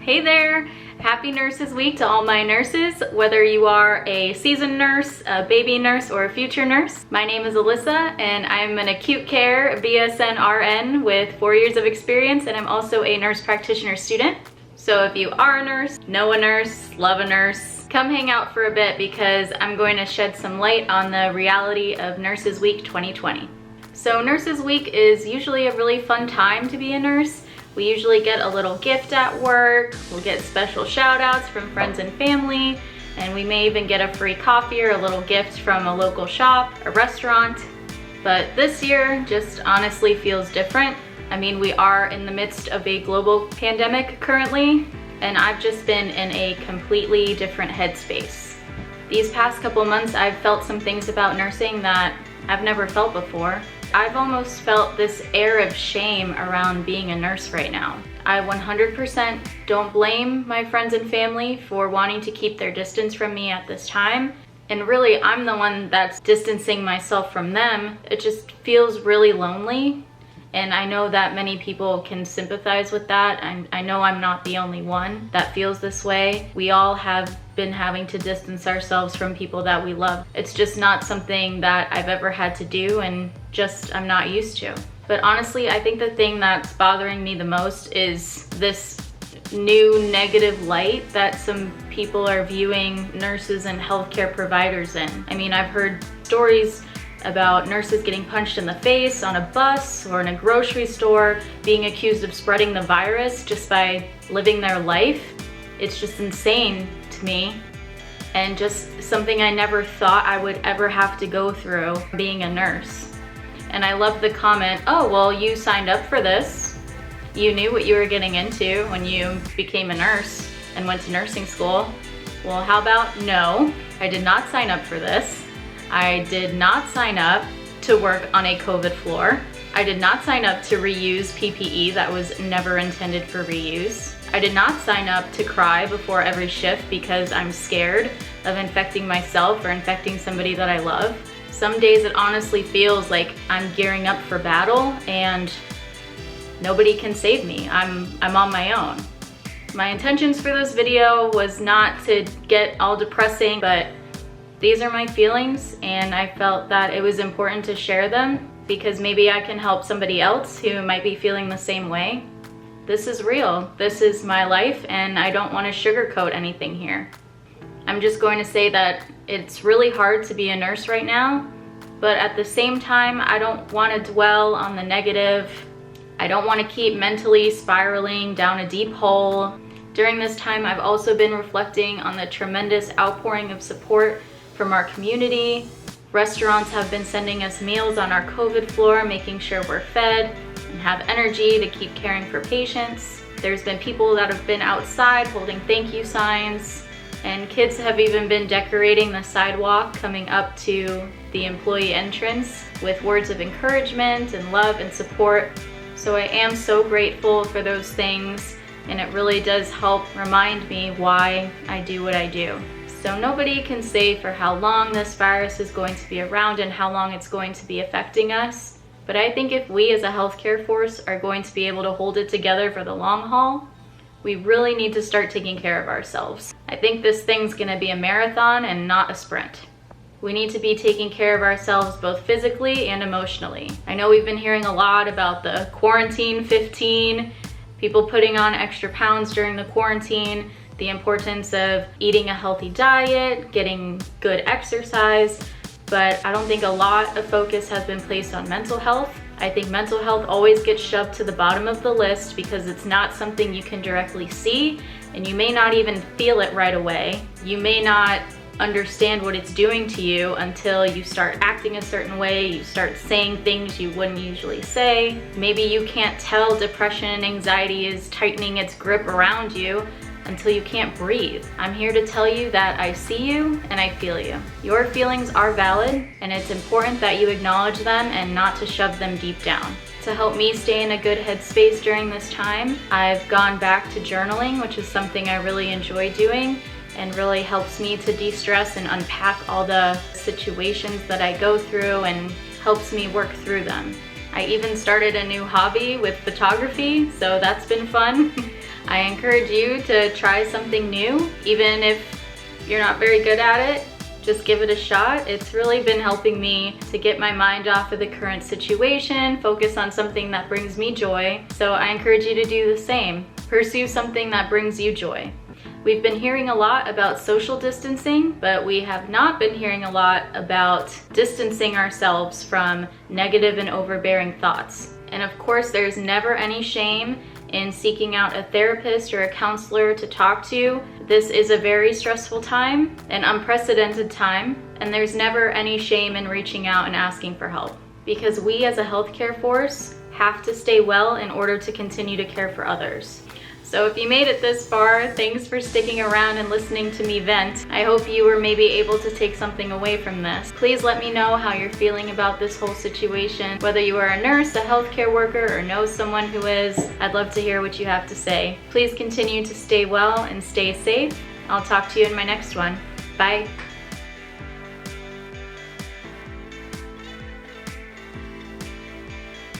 Hey there! Happy Nurses Week to all my nurses, whether you are a seasoned nurse, a baby nurse, or a future nurse. My name is Alyssa and I'm an acute care BSN RN with 4 years of experience, and I'm also a nurse practitioner student. So if you are a nurse, know a nurse, love a nurse, come hang out for a bit because I'm going to shed some light on the reality of Nurses Week 2020. So Nurses Week is usually a really fun time to be a nurse. We usually get a little gift at work, we'll get special shout outs from friends and family, and we may even get a free coffee or a little gift from a local shop, a restaurant. But this year just honestly feels different. I mean, we are in the midst of a global pandemic currently, and I've just been in a completely different headspace. These past couple months, I've felt some things about nursing that I've never felt before. I've almost felt this air of shame around being a nurse right now. I 100% don't blame my friends and family for wanting to keep their distance from me at this time. And really, I'm the one that's distancing myself from them. It just feels really lonely. And I know that many people can sympathize with that. I know I'm not the only one that feels this way. We all have been having to distance ourselves from people that we love. It's just not something that I've ever had to do, and just I'm not used to. But honestly, I think the thing that's bothering me the most is this new negative light that some people are viewing nurses and healthcare providers in. I mean, I've heard stories about nurses getting punched in the face on a bus or in a grocery store, being accused of spreading the virus just by living their life. It's just insane to me, and just something I never thought I would ever have to go through being a nurse. And I love the comment, oh, well, you signed up for this. You knew what you were getting into when you became a nurse and went to nursing school. Well, how about no, I did not sign up for this. I did not sign up to work on a COVID floor. I did not sign up to reuse PPE that was never intended for reuse. I did not sign up to cry before every shift because I'm scared of infecting myself or infecting somebody that I love. Some days it honestly feels like I'm gearing up for battle and nobody can save me. I'm on my own. My intentions for this video was not to get all depressing, but these are my feelings, and I felt that it was important to share them because maybe I can help somebody else who might be feeling the same way. This is real. This is my life, and I don't want to sugarcoat anything here. I'm just going to say that it's really hard to be a nurse right now, but at the same time, I don't want to dwell on the negative. I don't want to keep mentally spiraling down a deep hole. During this time, I've also been reflecting on the tremendous outpouring of support from our community. Restaurants have been sending us meals on our COVID floor, making sure we're fed and have energy to keep caring for patients. There's been people that have been outside holding thank you signs, and kids have even been decorating the sidewalk coming up to the employee entrance with words of encouragement and love and support. So I am so grateful for those things, and it really does help remind me why I do what I do. So nobody can say for how long this virus is going to be around and how long it's going to be affecting us. But I think if we as a healthcare force are going to be able to hold it together for the long haul, we really need to start taking care of ourselves. I think this thing's gonna be a marathon and not a sprint. We need to be taking care of ourselves both physically and emotionally. I know we've been hearing a lot about the quarantine 15, people putting on extra pounds during the quarantine, the importance of eating a healthy diet, getting good exercise, but I don't think a lot of focus has been placed on mental health. I think mental health always gets shoved to the bottom of the list because it's not something you can directly see, and you may not even feel it right away. You may not understand what it's doing to you until you start acting a certain way, you start saying things you wouldn't usually say. Maybe you can't tell depression and anxiety is tightening its grip around you until you can't breathe. I'm here to tell you that I see you and I feel you. Your feelings are valid, and it's important that you acknowledge them and not to shove them deep down. To help me stay in a good headspace during this time, I've gone back to journaling, which is something I really enjoy doing and really helps me to de-stress and unpack all the situations that I go through and helps me work through them. I even started a new hobby with photography, so that's been fun. I encourage you to try something new, even if you're not very good at it. Just give it a shot. It's really been helping me to get my mind off of the current situation, focus on something that brings me joy. So I encourage you to do the same. Pursue something that brings you joy. We've been hearing a lot about social distancing, but we have not been hearing a lot about distancing ourselves from negative and overbearing thoughts. And of course, there's never any shame in seeking out a therapist or a counselor to talk to. This is a very stressful time, an unprecedented time, and there's never any shame in reaching out and asking for help. Because we as a healthcare force have to stay well in order to continue to care for others. So if you made it this far, thanks for sticking around and listening to me vent. I hope you were maybe able to take something away from this. Please let me know how you're feeling about this whole situation. Whether you are a nurse, a healthcare worker, or know someone who is, I'd love to hear what you have to say. Please continue to stay well and stay safe. I'll talk to you in my next one. Bye.